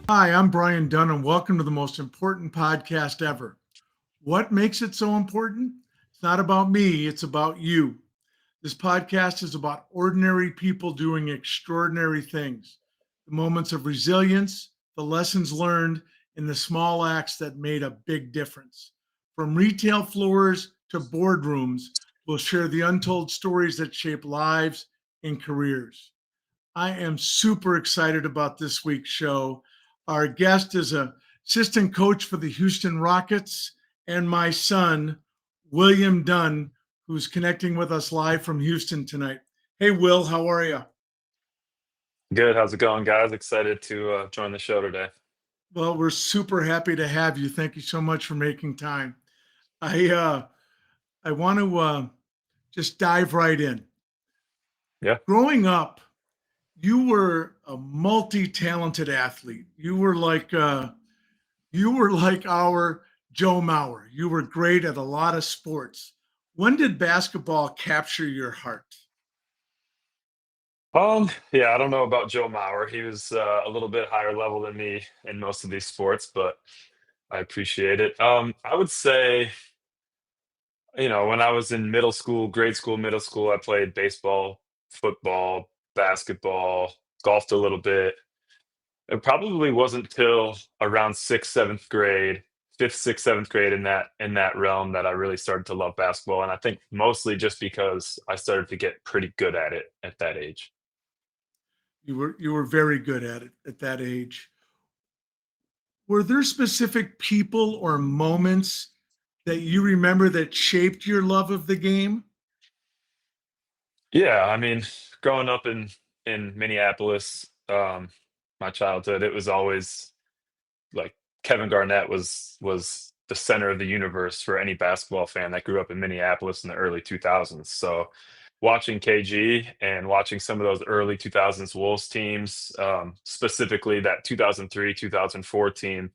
Hi, I'm Brian Dunn, and welcome to the most important podcast ever. What makes it so important? It's not about me, it's about you. This podcast is about ordinary people doing extraordinary things, the moments of resilience, the lessons learned, and the small acts that made a big difference. From retail floors to boardrooms, we'll share the untold stories that shape lives and careers. I am super excited about this week's show. Our guest is a assistant coach for the Houston Rockets and my son, William Dunn, who's connecting with us live from Houston tonight. Hey, Will, how are you? Good. How's it going, guys? Excited to join the show today. Well, we're super happy to have you. Thank you so much for making time. I uh, I want to just dive right in. Yeah. Growing up, you were a multi-talented athlete. You were like our Joe Mauer. You were great at a lot of sports. When did basketball capture your heart? Yeah, I don't know about Joe Mauer. He was a little bit higher level than me in most of these sports, but I appreciate it. I would say, when I was in middle school, grade school, middle school, I played baseball, football, basketball, golfed a little bit. It probably wasn't till around sixth, seventh grade, fifth, sixth, seventh grade in that realm that I really started to love basketball. And I think mostly just because I started to get pretty good at it at that age. You were very good at it at that age. Were there specific people or moments that you remember that shaped your love of the game? Yeah, I mean, growing up in Minneapolis, my childhood, it was always like Kevin Garnett was the center of the universe for any basketball fan that grew up in Minneapolis in the early 2000s. So watching KG and watching some of those early 2000s Wolves teams, specifically that 2003, 2004 team,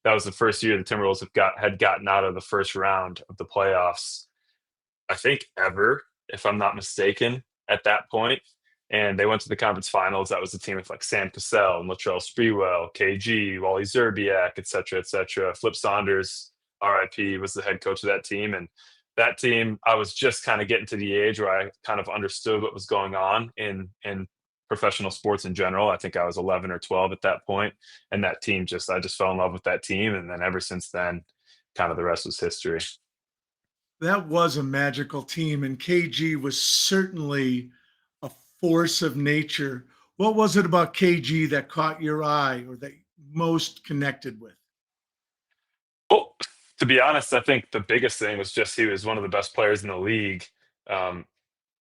that was the first year the Timberwolves had gotten out of the first round of the playoffs, I think ever, if I'm not mistaken, at that point. And they went to the conference finals. That was the team with like Sam Cassell and Latrell Sprewell, KG, Wally Zerbiak, et cetera, et cetera. Flip Saunders, RIP, was the head coach of that team. And that team, I was just kind of getting to the age where I kind of understood what was going on in professional sports in general. I think I was 11 or 12 at that point. And that team I just fell in love with that team. And then ever since then, kind of the rest was history. That was a magical team, and KG was certainly a force of nature. What was it about KG that caught your eye or that you most connected with? Well, to be honest, I think the biggest thing was just he was one of the best players in the league, um,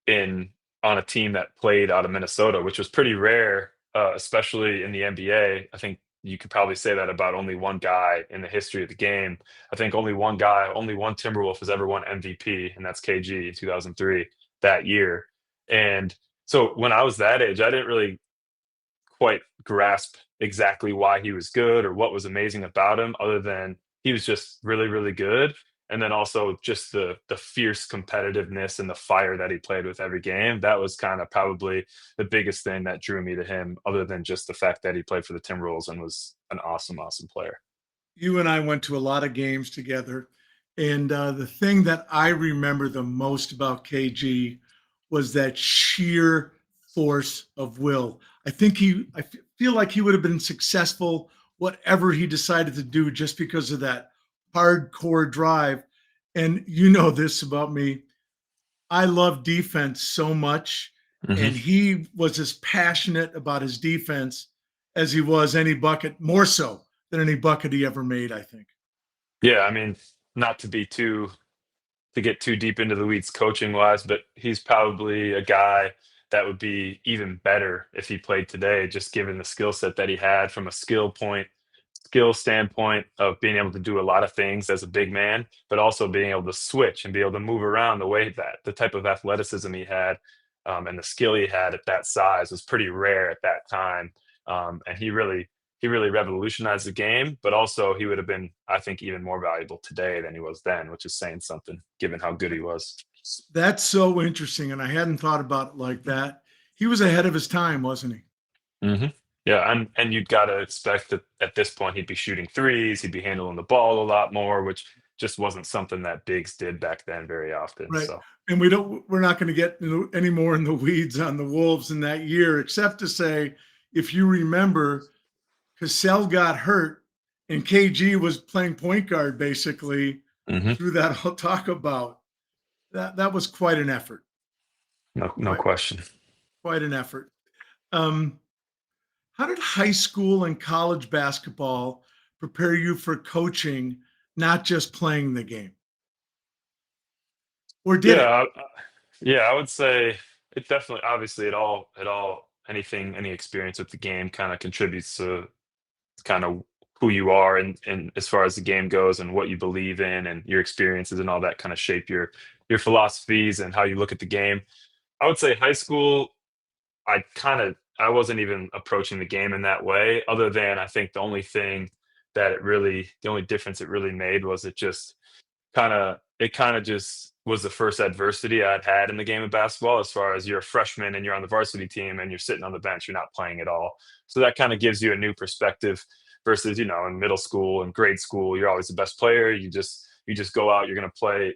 in on a team that played out of Minnesota, which was pretty rare, especially in the NBA. I think you could probably say that about only one guy in the history of the game. I think only one guy, only one Timberwolf has ever won MVP, and that's KG in 2003 that year. And so when I was that age, I didn't really quite grasp exactly why he was good or what was amazing about him other than he was just really, really good. And then also just the fierce competitiveness and the fire that he played with every game. That was kind of probably the biggest thing that drew me to him, other than just the fact that he played for the Timberwolves and was an awesome, awesome player. You and I went to a lot of games together. And the thing that I remember the most about KG was that sheer force of will. I feel like he would have been successful whatever he decided to do just because of that hardcore drive. And you know this about me. I love defense so much. Mhm. And he was as passionate about his defense as he was any bucket, more so than any bucket he ever made, I think. Yeah, I mean, not to get too deep into the weeds coaching wise, but he's probably a guy that would be even better if he played today, just given the skill set that he had from a skill standpoint of being able to do a lot of things as a big man, but also being able to switch and be able to move around the type of athleticism he had, and the skill he had at that size was pretty rare at that time. And he really revolutionized the game, but also he would have been, I think, even more valuable today than he was then, which is saying something given how good he was. That's so interesting. And I hadn't thought about it like that. He was ahead of his time, wasn't he? Hmm. Yeah, and you'd gotta expect that at this point he'd be shooting threes, he'd be handling the ball a lot more, which just wasn't something that bigs did back then very often. Right. So And we're not going to get any more in the weeds on the Wolves in that year, except to say, if you remember, Cassell got hurt and KG was playing point guard basically mhm, through that whole talk about that was quite an effort. no Quite question. quite an effort. Um, how did high school and college basketball prepare you for coaching, not just playing the game? Or did it? Yeah, yeah, I would say it definitely obviously it all anything any experience with the game kinda contributes to kind of who you are and as far as the game goes and what you believe in and your experiences and all that kind of shape your philosophies and how you look at the game. I would say high school, I wasn't even approaching the game in that way, other than I think the only difference it really made was it kinda just was the first adversity I'd had in the game of basketball as far as you're a freshman and you're on the varsity team and you're sitting on the bench, you're not playing at all. So that kinda gives you a new perspective versus, in middle school and grade school, you're always the best player. You just go out, you're gonna play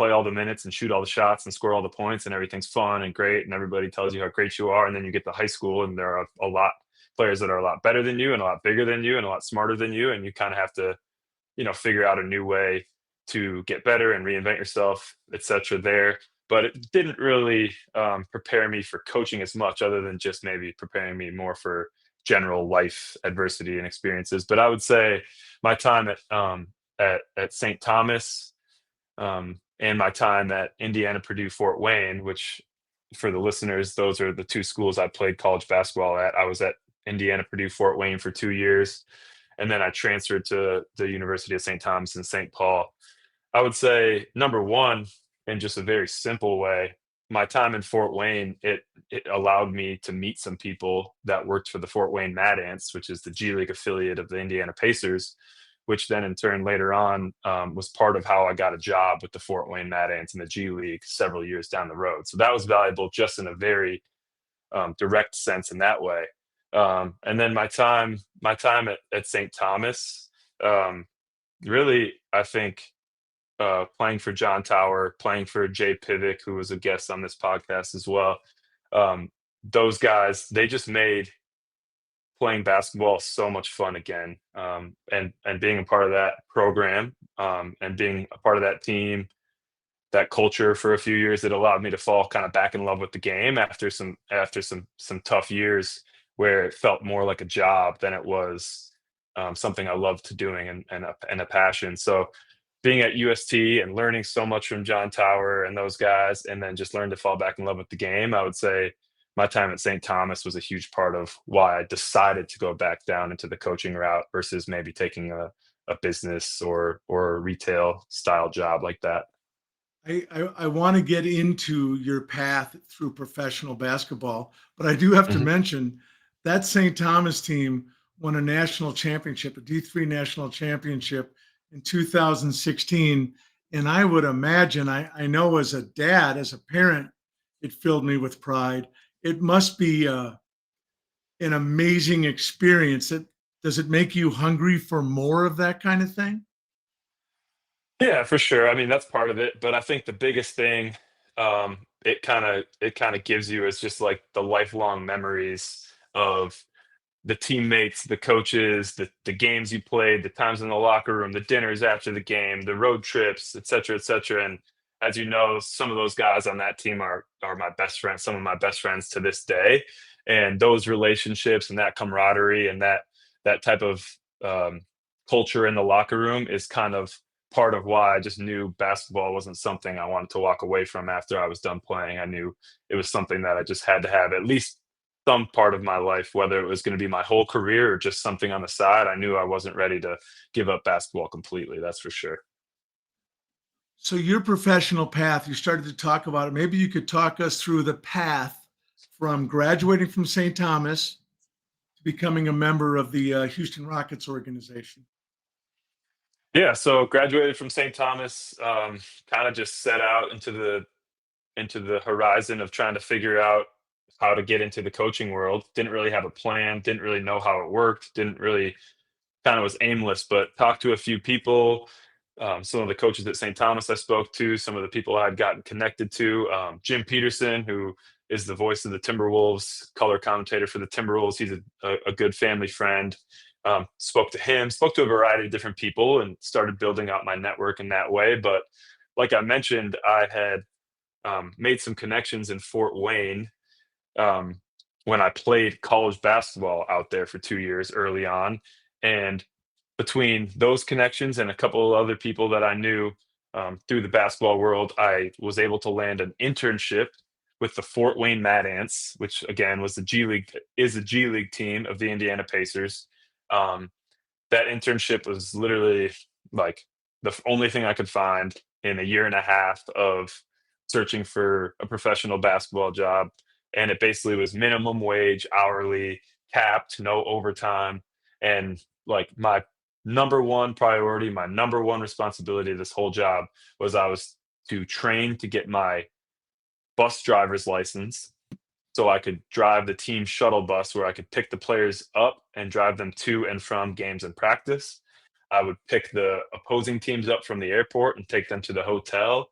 all the minutes and shoot all the shots and score all the points and everything's fun and great and everybody tells you how great you are. And then you get to high school and there are a lot players that are a lot better than you and a lot bigger than you and a lot smarter than you, and you kinda have to figure out a new way to get better and reinvent yourself, etc. There, but it didn't really prepare me for coaching as much, other than just maybe preparing me more for general life adversity and experiences. But I would say my time at St. Thomas and my time at Indiana, Purdue, Fort Wayne, which for the listeners, those are the two schools I played college basketball at. I was at Indiana, Purdue, Fort Wayne for 2 years, and then I transferred to the University of St. Thomas in St. Paul. I would say number one, in just a very simple way, my time in Fort Wayne, it allowed me to meet some people that worked for the Fort Wayne Mad Ants, which is the G League affiliate of the Indiana Pacers, which then in turn later on was part of how I got a job with the Fort Wayne Mad Ants in the G League several years down the road. So that was valuable just in a very direct sense in that way. And then my time at St. Thomas, um, really, I think playing for John Tower, playing for Jay Pivick, who was a guest on this podcast as well. Um, those guys, they just made playing basketball so much fun again. And being a part of that program and being a part of that team, that culture for a few years, that allowed me to fall kind of back in love with the game after some tough years where it felt more like a job than it was something I loved doing and a passion. So being at UST and learning so much from John Tower and those guys, and then just learn to fall back in love with the game, I would say my time at St. Thomas was a huge part of why I decided to go back down into the coaching route versus maybe taking a business or a retail style job like that. I want to get into your path through professional basketball, but I do have to Mhm. mention that St. Thomas team won a national championship, a D3 national championship in 2016. And I would imagine, I know as a dad, as a parent, it filled me with pride. It must be an amazing experience. Does it make you hungry for more of that kind of thing? Yeah, for sure. I mean, that's part of it, but I think the biggest thing it kind of gives you is just like the lifelong memories of the teammates, the coaches, the games you played, the times in the locker room, the dinners after the game, the road trips, et cetera, et cetera. And as you know, some of those guys on that team are my best friends, some of my best friends to this day. And those relationships and that camaraderie and that type of um, culture in the locker room is kind of part of why I just knew basketball wasn't something I wanted to walk away from after I was done playing. I knew it was something that I just had to have at least some part of my life, whether it was going to be my whole career or just something on the side. I knew I wasn't ready to give up basketball completely. That's for sure. So your professional path, you started to talk about it. Maybe you could talk us through the path from graduating from St. Thomas to becoming a member of the Houston Rockets organization. Yeah. So graduated from St. Thomas, kind of just set out into the horizon of trying to figure out how to get into the coaching world. Didn't really have a plan, didn't really know how it worked, didn't really, kind of was aimless, but talked to a few people. Some of the coaches at St. Thomas I spoke to, some of the people I'd gotten connected to. Jim Peterson, who is the voice of the Timberwolves, color commentator for the Timberwolves. He's a good family friend. Spoke to him, spoke to a variety of different people, and started building out my network in that way. But like I mentioned, I had made some connections in Fort Wayne um, when I played college basketball out there for 2 years early on. And between those connections and a couple of other people that I knew through the basketball world, I was able to land an internship with the Fort Wayne Mad Ants, which again was the G League is a G League team of the Indiana Pacers. Um, that internship was literally like the only thing I could find in a year and a half of searching for a professional basketball job. And it basically was minimum wage, hourly, capped, no overtime. And like my number one priority, my number one responsibility of this whole job was to train to get my bus driver's license so I could drive the team shuttle bus where I could pick the players up and drive them to and from games and practice. I would pick the opposing teams up from the airport and take them to the hotel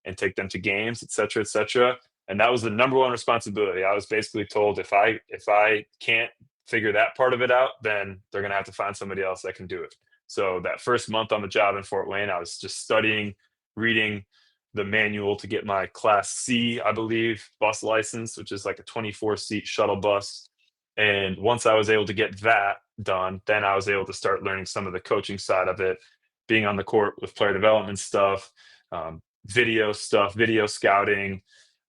and take them to games, et cetera, et cetera. And that was the number one responsibility. I was basically told if I can't figure that part of it out, then they're gonna have to find somebody else that can do it. So that first month on the job in Fort Wayne, I was just studying, reading the manual to get my Class C, I believe, bus license, which is like a 24-seat shuttle bus. And once I was able to get that done, then I was able to start learning some of the coaching side of it, being on the court with player development stuff, video stuff, video scouting,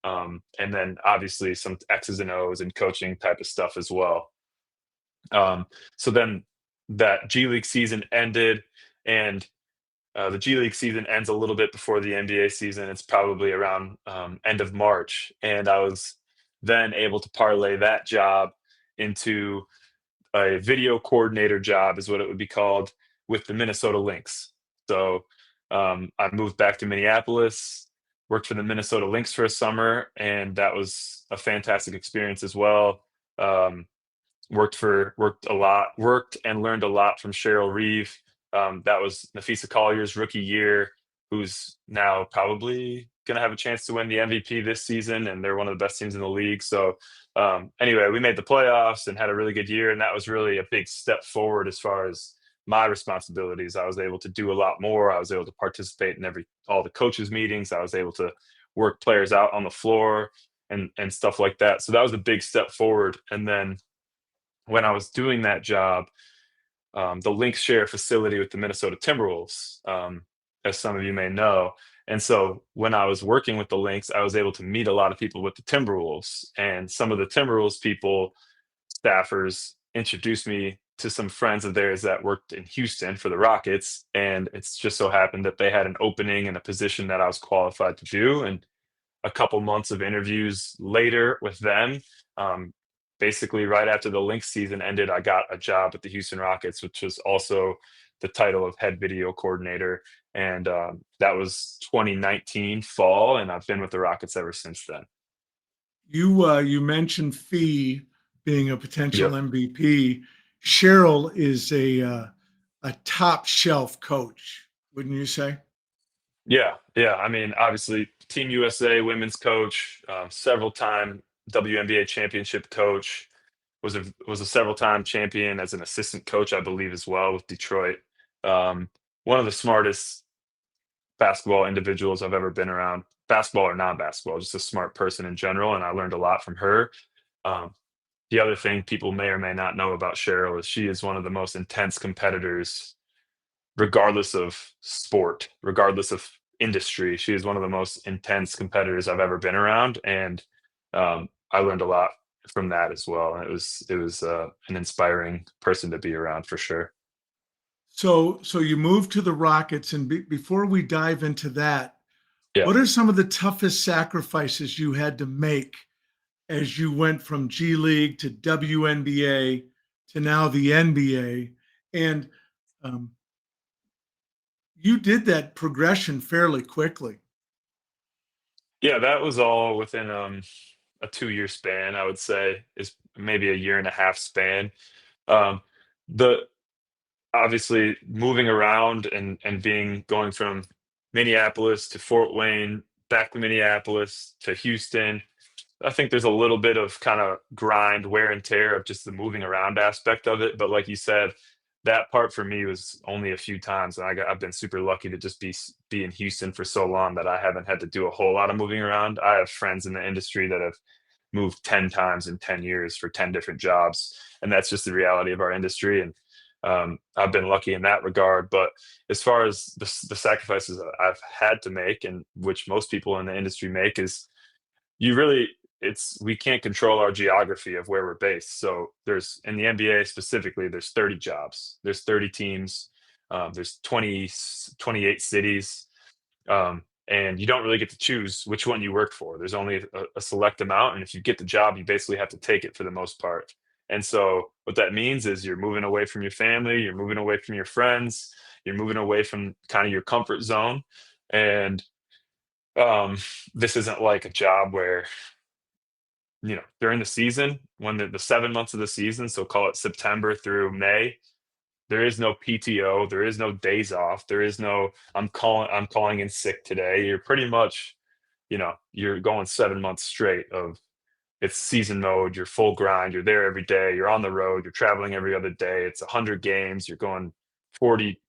and then obviously some X's and O's and coaching type of stuff as well. So then that G League season ended, and the G League season ends a little bit before the NBA season. It's probably around end of March, and I was then able to parlay that job into a video coordinator job, is what it would be called, with the Minnesota Lynx. So I moved back to Minneapolis, worked for the Minnesota Lynx for a summer, and that was a fantastic experience as well. Um, worked a lot, worked and learned a lot from Cheryl Reeve. That was Nafisa Collier's rookie year, who's now probably going to have a chance to win the MVP this season, and they're one of the best teams in the league. So anyway, we made the playoffs and had a really good year, and that was really a big step forward as far as my responsibilities. I was able to do a lot more. I was able to participate in all the coaches meetings. I was able to work players out on the floor and stuff like that. So that was a big step forward. And then when I was doing that job, the Lynx share a facility with the Minnesota Timberwolves, as some of you may know. And so when I was working with the Lynx, I was able to meet a lot of people with the Timberwolves, and some of the Timberwolves people, staffers, introduced me to some friends of theirs that worked in Houston for the Rockets. And it's just so happened that they had an opening and a position that I was qualified to do. And a couple months of interviews later with them, um, basically right after the Lynx season ended, I got a job at the Houston Rockets, which was also the title of head video coordinator. And that was 2019 fall, and I've been with the Rockets ever since then. You mentioned Fee being a potential Yep. MVP. Cheryl is a top shelf coach, wouldn't you say? Yeah, yeah. I mean, obviously, Team USA women's coach, several time WNBA championship coach, was a several time champion as an assistant coach, I believe, as well with Detroit. Um, One of the smartest basketball individuals I've ever been around, basketball or non-basketball, just a smart person in general, and I learned a lot from her. Um, the other thing people may or may not know about Cheryl is she is one of the most intense competitors regardless of sport, regardless of industry. She is one of the most intense competitors I've ever been around, and I learned a lot from that as well. And it was an inspiring person to be around for sure. So you moved to the Rockets, and before we dive into that, Yeah, what are some of the toughest sacrifices you had to make as you went from G League to WNBA to now the NBA? And um, you did that progression fairly quickly. yeah, that was all within a 2-year span, I would say, is maybe a year and a half span. Um, the Obviously moving around and being going from Minneapolis to Fort Wayne, back to Minneapolis to Houston. I think there's a little bit of kind of grind, wear and tear of just the moving around aspect of it. But like you said, that part for me was only a few times, and I've been super lucky to just be in Houston for so long that I haven't had to do a whole lot of moving around. I have friends in the industry that have moved 10 times in 10 years for 10 different jobs, and that's just the reality of our industry. And I've been lucky in that regard. But as far as the sacrifices that I've had to make, and which most people in the industry make, is you really it's we can't control our geography of where we're based. So there's in the NBA specifically, there's 30 jobs, there's 30 teams, there's 28 cities, and you don't really get to choose which one you work for. There's only a select amount, and if you get the job, you basically have to take it for the most part. And so what that means is you're moving away from your family, you're moving away from your friends, you're moving away from kind of your comfort zone. And um, this isn't like a job where, during the season, when the 7 months of the season, so call it September through May, there is no PTO, there is no days off, there is no I'm calling in sick today. You're pretty much, you're going 7 months straight of it's season mode, you're full grind, you're there every day, you're on the road, you're traveling every other day. It's 100 games, you're going 40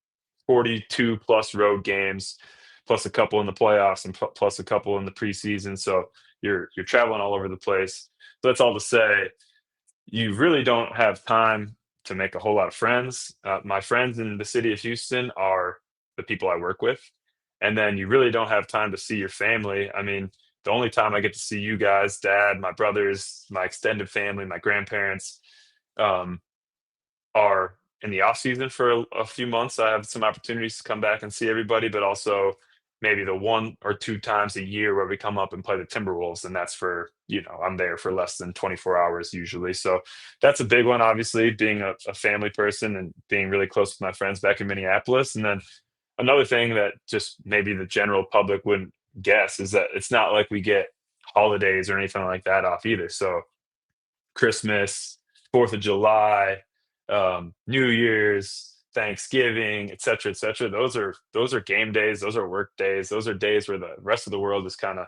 42 plus road games, plus a couple in the playoffs and plus a couple in the preseason. So you're traveling all over the place. So that's all to say, you really don't have time to make a whole lot of friends. My friends in the city of Houston are the people I work with, and then you really don't have time to see your family. I mean, the only time I get to see you guys, dad, my brothers, my extended family, my grandparents, um, are in the off season for a few months. I have some opportunities to come back and see everybody, but also maybe the 1 or 2 times a year where we come up and play the Timberwolves, and that's for I'm there for less than 24 hours usually. So that's a big one, obviously, being a family person and being really close with my friends back in Minneapolis. And then another thing that just maybe the general public wouldn't guess is that it's not like we get holidays or anything like that off either. So Christmas, 4th of July, New Year's, Thanksgiving, et cetera, et cetera. Those are game days. Those are work days. Those are days where the rest of the world is kind of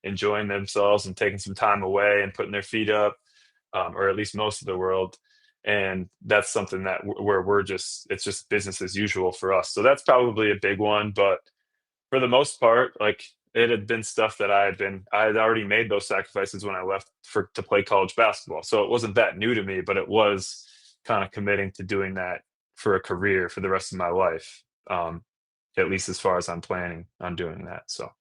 enjoying themselves and taking some time away and putting their feet up, or at least most of the world. And that's something that where it's just business as usual for us. So that's probably a big one. But for the most part, like it had been stuff that I had already made those sacrifices when I left for to play college basketball. So it wasn't that new to me, but it was kind of committing to doing that for a career for the rest of my life. At least as far as I'm planning on doing that. So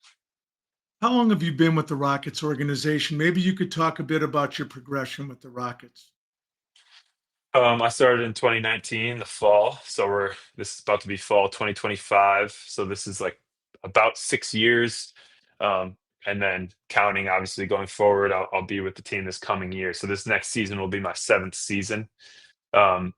How long have you been with the Rockets organization? Maybe you could talk a bit about your progression with the Rockets. I started in 2019, the fall. So this is about to be fall 2025. So this is like about 6 years. Um, and then counting, obviously, going forward, I'll be with the team this coming year. So this next season will be my seventh season. Um,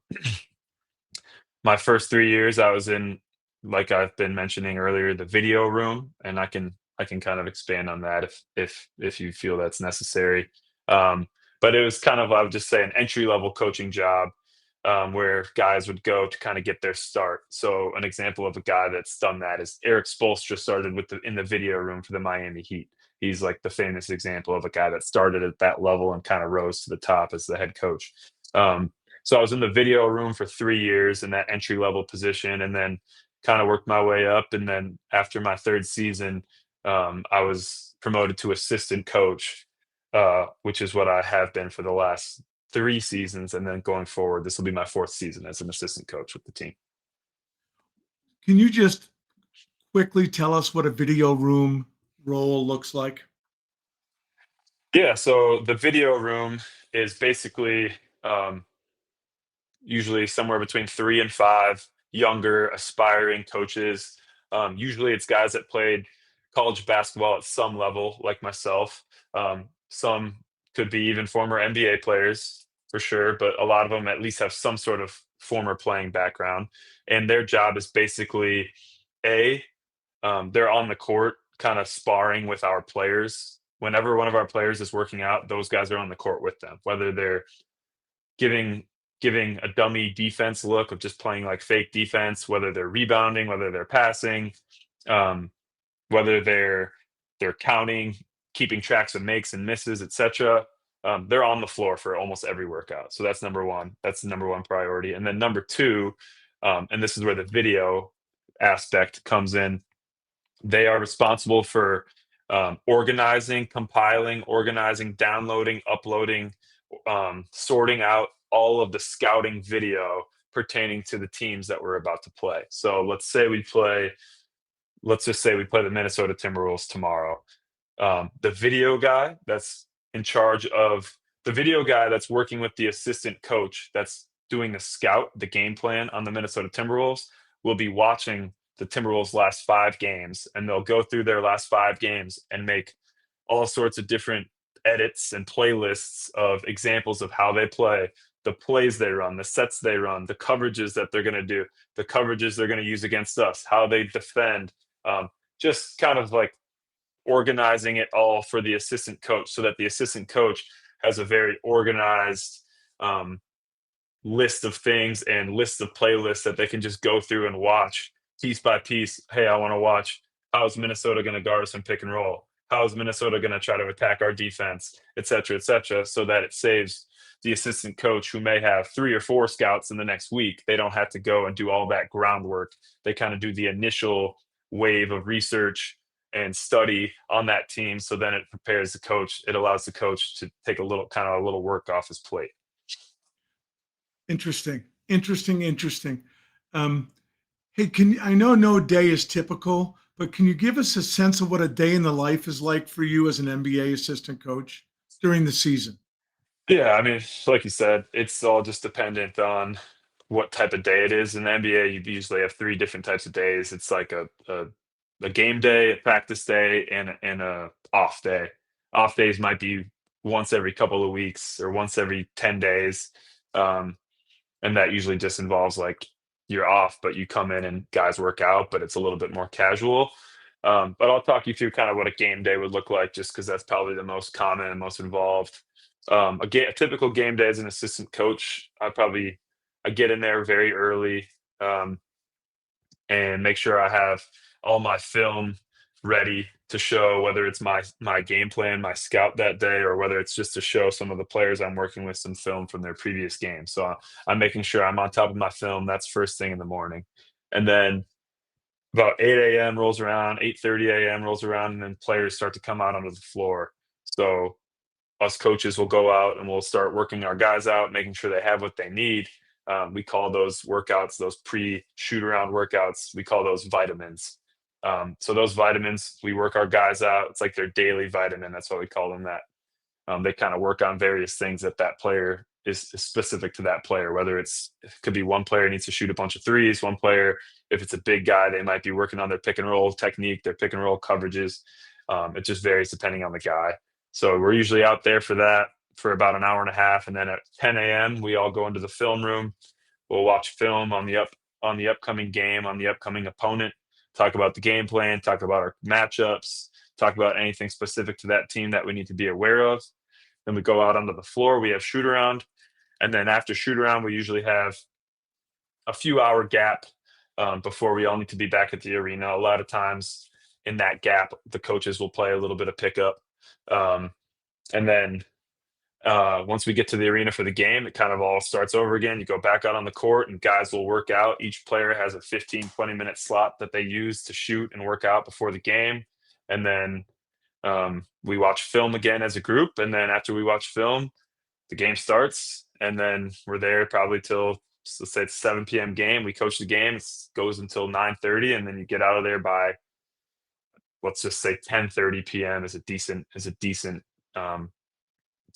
my first 3 years, I was in, like I've been mentioning earlier, the video room, and I can kind of expand on that if you feel that's necessary. Um, but it was kind of, I would just say, an entry level coaching job, where guys would go to kind of get their start. So an example of a guy that's done that is Eric Spoelstra started in the video room for the Miami Heat. He's like the famous example of a guy that started at that level and kind of rose to the top as the head coach. Um, so I was in the video room for 3 years in that entry level position, and then kind of worked my way up. And then after my third season, I was promoted to assistant coach, which is what I have been for the last 3 seasons. And then going forward, this will be my fourth season as an assistant coach with the team. Can you just quickly tell us what a video room role looks like? Yeah. So the video room is basically, um, usually somewhere between 3 and 5 younger aspiring coaches. Usually it's guys that played college basketball at some level, like myself. Some could be even former NBA players for sure, but a lot of them at least have some sort of former playing background. And their job is basically, they're on the court kind of sparring with our players whenever one of our players is working out, those guys are on the court with them, whether they're giving giving a dummy defense look of just playing like fake defense, whether they're rebounding, whether they're passing, um, whether they're counting, keeping tracks of makes and misses, etc. They're on the floor for almost every workout. So that's number one. That's the number one priority. And then number two, and this is where the video aspect comes in. They are responsible for organizing, compiling, organizing, downloading, uploading, sorting out all of the scouting video pertaining to the teams that we're about to play. So let's just say we play the Minnesota Timberwolves tomorrow. The video guy that's in charge of the video guy that's working with the assistant coach that's doing the game plan on the Minnesota Timberwolves will be watching the Timberwolves' last 5 games, and they'll go through their last 5 games and make all sorts of different edits and playlists of examples of how they play, the plays they run, the sets they run, the coverages that they're going to do, the coverages they're going to use against us, how they defend, um, just kind of like organizing it all for the assistant coach so that the assistant coach has a very organized list of things and list of playlists that they can just go through and watch piece by piece. Hey, I want to watch how is Minnesota going to guard us in pick and roll? How is Minnesota going to try to attack our defense, et cetera, so that it saves the assistant coach who may have 3 or 4 scouts in the next week. They don't have to go and do all that groundwork. They kind of do the initial wave of research and study on that team. So then it prepares the coach. It allows the coach to take a little work off his plate. Interesting, interesting, interesting. Um, Hey, I know no day is typical, but can you give us a sense of what a day in the life is like for you as an NBA assistant coach during the season? Yeah, I mean, like you said, it's all just dependent on what type of day it is. In the NBA, you usually have 3 different types of days. It's like a game day, a practice day, and a off day. Off days might be once every couple of weeks or once every 10 days. Um, and that usually just involves like you're off, but you come in and guys work out, but it's a little bit more casual. But I'll talk you through kind of what a game day would look like, just because that's probably the most common and most involved. A typical game day as an assistant coach, I get in there very early, um, and make sure I have all my film ready to show, whether it's my game plan, my scout that day, or whether it's just to show some of the players I'm working with some film from their previous game. So I'm making sure I'm on top of my film. That's first thing in the morning, and then about 8 a.m. rolls around, 8:30 a.m. rolls around, and then players start to come out onto the floor. So us coaches will go out and we'll start working our guys out, making sure they have what they need. We call those workouts, those pre-shoot around workouts, we call those vitamins. So those vitamins, we work our guys out. It's like their daily vitamin. That's why we call them that. They kind of work on various things that player is specific to that player. Whether it could be one player needs to shoot a bunch of threes. One player, if it's a big guy, they might be working on their pick and roll technique, their pick and roll coverages. It just varies depending on the guy. So we're usually out there for that for about an hour and a half, and then at 10 a.m. we all go into the film room. We'll watch film on the upcoming game, on the upcoming opponent, talk about the game plan, talk about our matchups, talk about anything specific to that team that we need to be aware of. Then we go out onto the floor. We have shoot around, and then after shoot around, we usually have a few hour gap before we all need to be back at the arena. A lot of times in that gap, the coaches will play a little bit of pickup, um, and then once we get to the arena for the game, it kind of all starts over again. You go back out on the court, and guys will work out. Each player has a 15-20 minute slot that they use to shoot and work out before the game, and then we watch film again as a group, and then after we watch film, the game starts, and then we're there probably till, let's say it's 7 p.m. game. We coach the game. It goes until 9:30, and then you get out of there by, let's just say 10:30 p.m. is a decent um,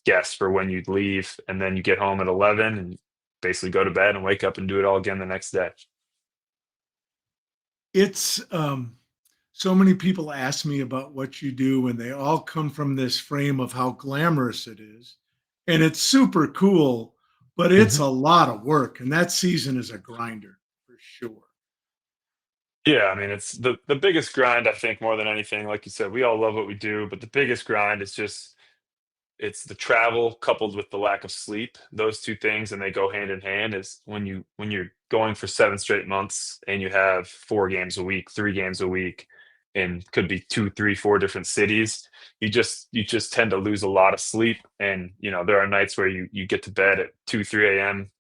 guess for when you'd leave, and then you get home at 11 and basically go to bed and wake up and do it all again the next day. It's so many people ask me about what you do, and they all come from this frame of how glamorous it is. And it's super cool, but it's Mhm. a lot of work. And that season is a grinder for sure. Yeah, I mean, it's the biggest grind, I think, more than anything. Like you said, we all love what we do, but the biggest grind is just it's the travel coupled with the lack of sleep. Those two things, and they go hand in hand, is when you're going for 7 straight months and you have 4 games a week, 3 games a week, and could be 2, 3, 4 different cities, you just tend to lose a lot of sleep, and, there are nights where you get to bed at 2, 3 AM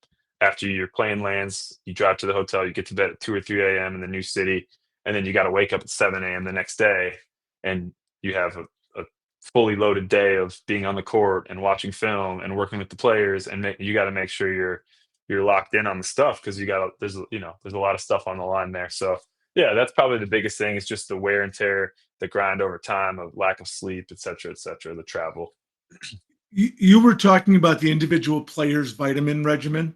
after your plane lands, you drive to the hotel, you get to bed at 2 or 3 AM in the new city, and then you gotta wake up at 7 AM the next day, and you have a fully loaded day of being on the court and watching film and working with the players, and you got to make sure you're locked in on the stuff because there's a lot of stuff on the line there. So yeah, that's probably the biggest thing is just the wear and tear, the grind over time of lack of sleep, et cetera, the travel. You were talking about the individual players' vitamin regimen,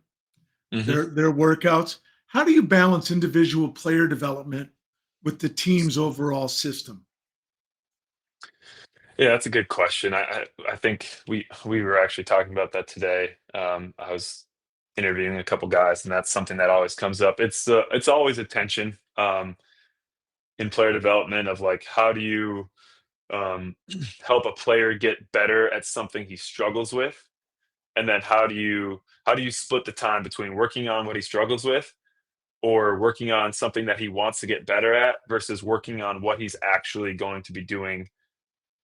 Hmm. their workouts. How do you balance individual player development with the team's overall system? Yeah, that's a good question. I think we were actually talking about that today. I was interviewing a couple guys, and that's something that always comes up. It's always a tension in player development of like how do you um, help a player get better at something he struggles with, and then how do you split the time between working on what he struggles with or working on something that he wants to get better at versus working on what he's actually going to be doing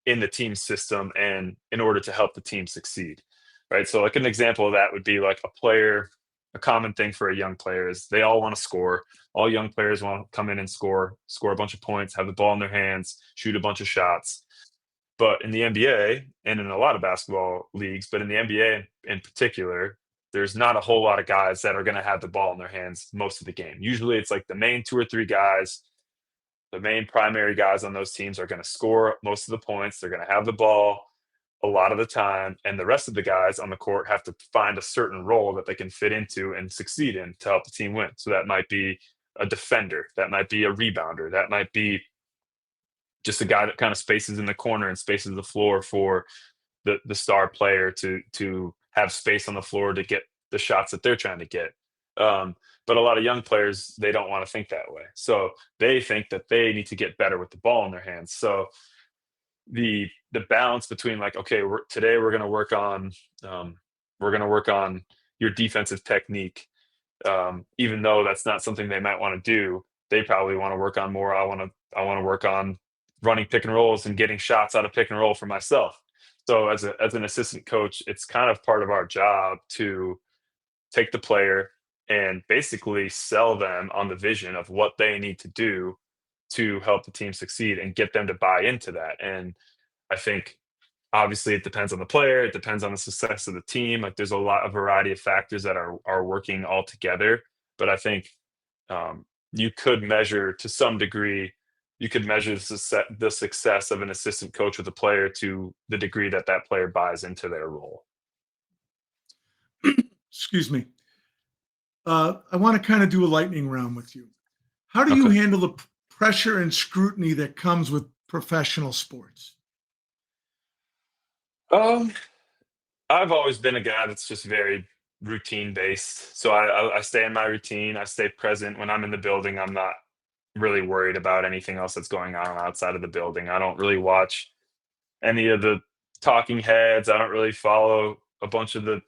in the team system and in order to help the team succeed, right? So, like an example of that would be like a common thing for a young player is they all want to score. All young players want to come in and score a bunch of points, have the ball in their hands, shoot a bunch of shots. But in the NBA and in a lot of basketball leagues, but in the NBA in particular, there's not a whole lot of guys that are going to have the ball in their hands most of the game. Usually it's like the main 2 or 3 guys, the main primary guys on those teams are going to score most of the points. They're going to have the ball a lot of the time. And the rest of the guys on the court have to find a certain role that they can fit into and succeed in to help the team win. So that might be a defender, that might be a rebounder, that might be just a guy that kind of spaces in the corner and spaces the floor for the star player to have space on the floor to get the shots that they're trying to get. Um, but a lot of young players they don't want to think that way, so they think that they need to get better with the ball in their hands. So the balance between like okay, today um, we're going to work on your defensive technique, even though that's not something they might want to do. They probably want to work on more. I want to work on running pick and rolls and getting shots out of pick and roll for myself. So as an assistant coach, it's kind of part of our job to take the player and basically sell them on the vision of what they need to do to help the team succeed and get them to buy into that. And I think obviously it depends on the player, it depends on the success of the team. Like there's a variety of factors that are working all together. But I think you could measure to some degree, you could measure the success of an assistant coach with a player to the degree that that player buys into their role. Excuse me. I want to kind of do a lightning round with you. How do you Okay. handle the pressure and scrutiny that comes with professional sports? Um, I've always been a guy that's just very routine based. So I stay in my routine. I stay present when I'm in the building. I'm not really worried about anything else that's going on outside of the building. I don't really watch any of the talking heads. I don't really follow a bunch of the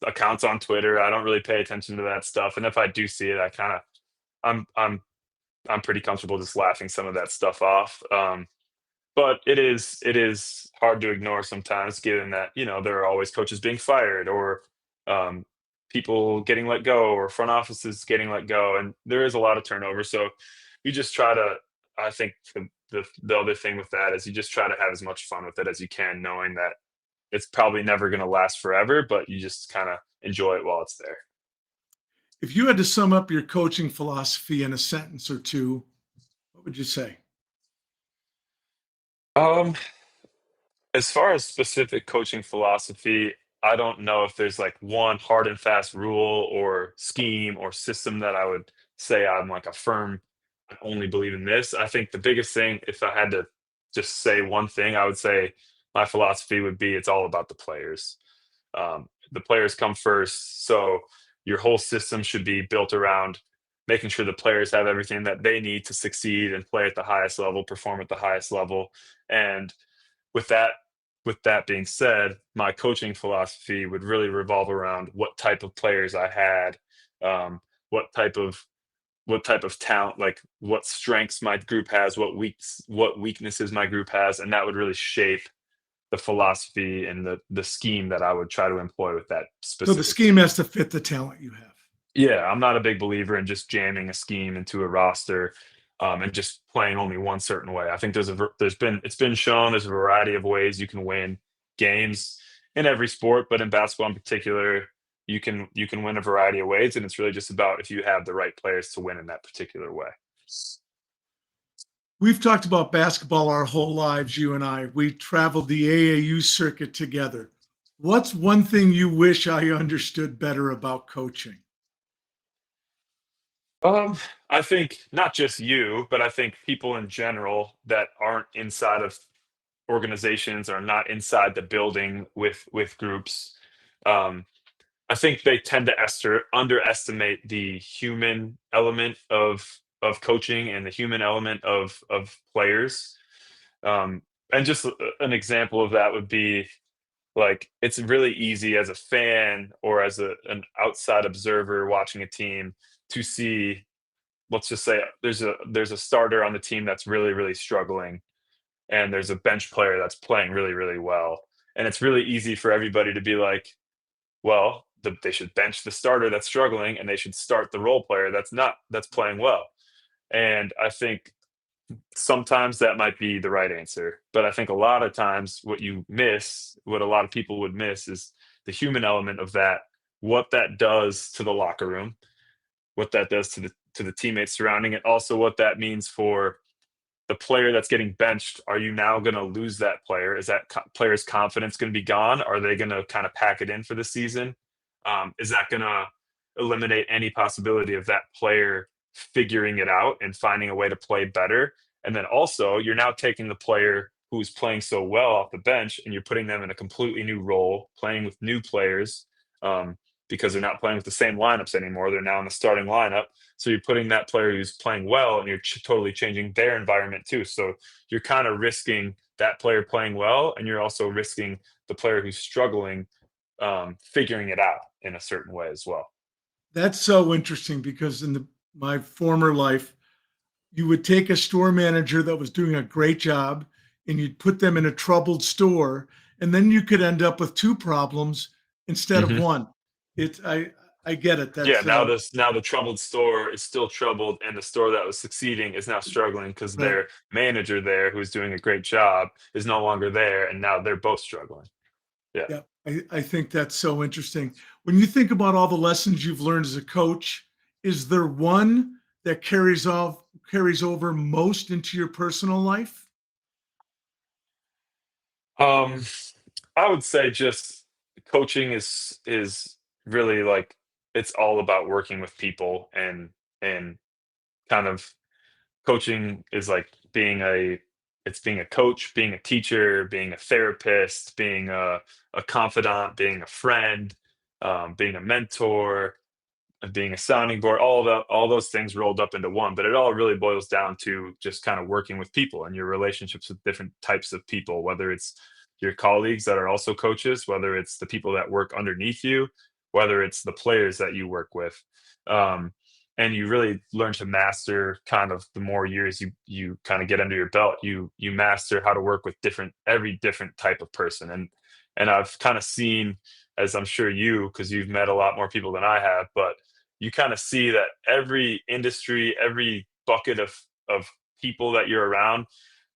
accounts on Twitter. I don't really pay attention to that stuff. And if I do see it, I kind of I'm I'm I'm pretty comfortable just laughing some of that stuff off. But it is hard to ignore sometimes, given that there are always coaches being fired or um, people getting let go or front offices getting let go, and there is a lot of turnover. So you just try to. I think the other thing with that is you just try to have as much fun with it as you can, knowing that it's probably never going to last forever, but you just kind of enjoy it while it's there. If you had to sum up your coaching philosophy in a sentence or two, what would you say? Um, As far as specific coaching philosophy, I don't know if there's like one hard and fast rule or scheme or system that I would say I'm like a firm, I only believe in this. I think the biggest thing, if I had to just say one thing, I would say my philosophy would be it's all about the players. The players come first. So your whole system should be built around. making sure the players have everything that they need to succeed and play at the highest level, perform at the highest level. And with that with that being said, my coaching philosophy would really revolve around what type of players I had, um, what type of talent, like what strengths my group has, what weaknesses my group has, and that would really shape the philosophy and the scheme that I would try to employ with that So the specific scheme team. has to fit the talent you have. Yeah, I'm not a big believer in just jamming a scheme into a roster, and just playing only one certain way. I think it's been shown there's a variety of ways you can win games in every sport, but in basketball in particular, you can win a variety of ways, and it's really just about if you have the right players to win in that particular way. We've talked about basketball our whole lives, you and I. We traveled the AAU circuit together. What's one thing you wish I understood better about coaching? Um, I think not just you, but I think people in general that aren't inside of organizations or not inside the building with groups. Um, I think they tend to underestimate the human element of coaching and the human element of players. Um, and just an example of that would be like it's really easy as a fan or as an outside observer watching a team to see, let's just say there's a starter on the team that's really struggling, and there's a bench player that's playing really well, and it's really easy for everybody to be like, well, they should bench the starter that's struggling and they should start the role player that's playing well. And I think sometimes that might be the right answer, but I think a lot of times what a lot of people would miss is the human element of that, what that does to the locker room, what that does to the teammates surrounding it, also what that means for the player that's getting benched. Are you now going to lose that player? Is that player's confidence going to be gone? Are they going to kind of pack it in for the season? Is that going to eliminate any possibility of that player figuring it out and finding a way to play better? And then also, you're now taking the player who's playing so well off the bench and you're putting them in a completely new role, playing with new players, um, because they're not playing with the same lineups anymore. They're now in the starting lineup, so you're putting that player who's playing well, and you're totally changing their environment too. So you're kind of risking that player playing well, and you're also risking the player who's struggling, figuring it out in a certain way as well. That's so interesting because my former life, you would take a store manager that was doing a great job and you'd put them in a troubled store, and then you could end up with two problems instead of Hmm. one. I get it. Yeah. That's Now the troubled store is still troubled, and the store that was succeeding is now struggling because right. their manager there, who's doing a great job, is no longer there, and now they're both struggling. Yeah. Yeah, I think that's so interesting. When you think about all the lessons you've learned as a coach, is there one that carries over most into your personal life? Um, I would say just coaching is really like it's all about working with people, and kind of coaching is like being a coach, being a teacher, being a therapist, being a confidant, being a friend, being a mentor, and being a sounding board, all those things rolled up into one. But it all really boils down to just kind of working with people and your relationships with different types of people, whether it's your colleagues that are also coaches, whether it's the people that work underneath you, whether it's the players that you work with. Um, and you really learn to master, kind of the more years you kind of get under your belt, you master how to work with every different type of person. And I've kind of seen, as I'm sure you, because you've met a lot more people than I have, but you kind of see that every industry, every bucket of people that you're around,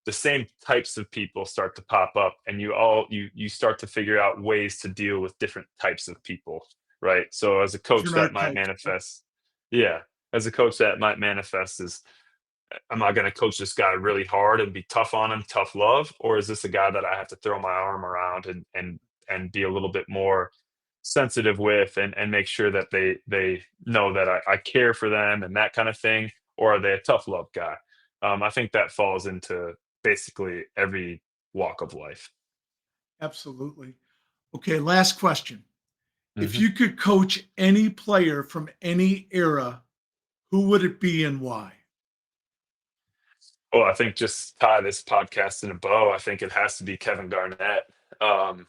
the same types of people start to pop up, and you start to figure out ways to deal with different types of people, right? So as a coach Different that might archetypes. manifest, yeah, as a coach that might manifest is, am I going to coach this guy really hard and be tough on him, tough love, or is this a guy that I have to throw my arm around and be a little bit more sensitive with, and make sure that they know that I care for them and that kind of thing, or are they a tough love guy? I think that falls into basically every walk of life. Absolutely. Okay, last question. If Mhm. you could coach any player from any era, who would it be and why? Well, I think just tie this podcast in a bow. I think it has to be Kevin Garnett, um,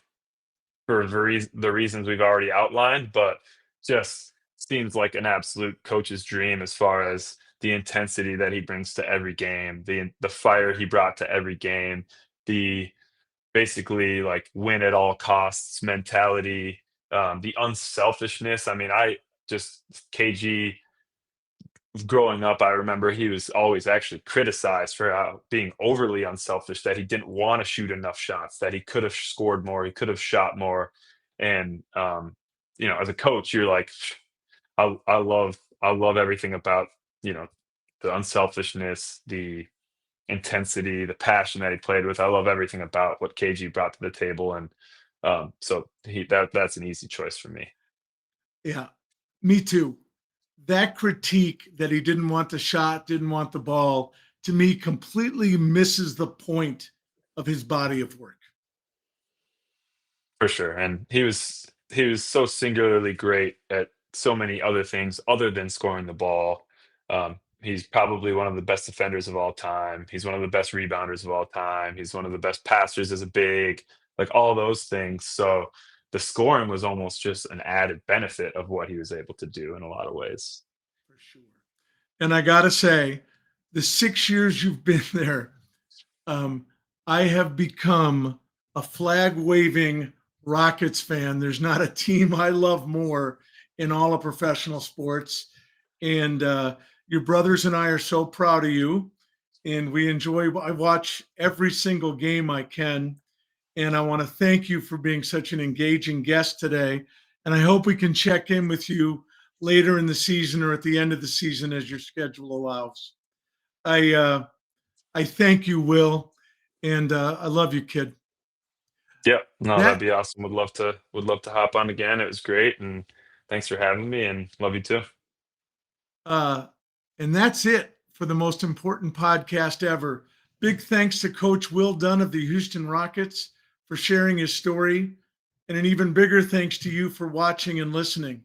for the reasons we've already outlined, but just seems like an absolute coach's dream as far as the intensity that he brings to every game, the fire he brought to every game, the basically like win at all costs mentality, the unselfishness. I mean, I just KG growing up, I remember he was always actually criticized for being overly unselfish, that he didn't want to shoot enough shots, that he could have scored more, he could have shot more. And as a coach, you're like, I love everything about, you know, the unselfishness, the intensity, the passion that he played with. I love everything about what KG brought to the table. And so that's an easy choice for me. Yeah, me too. That critique that he didn't want the shot, didn't want the ball, to me completely misses the point of his body of work. For sure, and he was so singularly great at so many other things other than scoring the ball. He's probably one of the best defenders of all time. He's one of the best rebounders of all time. He's one of the best passers as a big, like all those things. So the scoring was almost just an added benefit of what he was able to do in a lot of ways. For sure. And I got to say, the 6 years you've been there, um, I have become a flag waving Rockets fan. There's not a team I love more in all of professional sports. And your brothers and I are so proud of you. And I watch every single game I can. And I want to thank you for being such an engaging guest today. And I hope we can check in with you later in the season or at the end of the season as your schedule allows. I uh, I thank you, Will, and I love you, kid. Yeah, no, that'd That be awesome. Would love to hop on again. It was great, and thanks for having me. And love you too. uh, and that's it for the most important podcast ever. Big thanks to Coach Will Dunn of the Houston Rockets for sharing his story, and an even bigger thanks to you for watching and listening.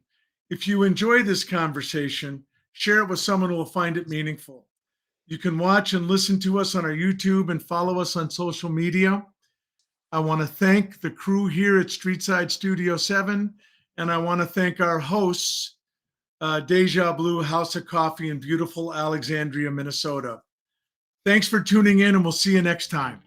If you enjoy this conversation, share it with someone who will find it meaningful. You can watch and listen to us on our YouTube and follow us on social media. I want to thank the crew here at Streetside Studio 7, and I want to thank our hosts, Deja Blue House of Coffee in beautiful Alexandria, Minnesota. Thanks for tuning in, and we'll see you next time.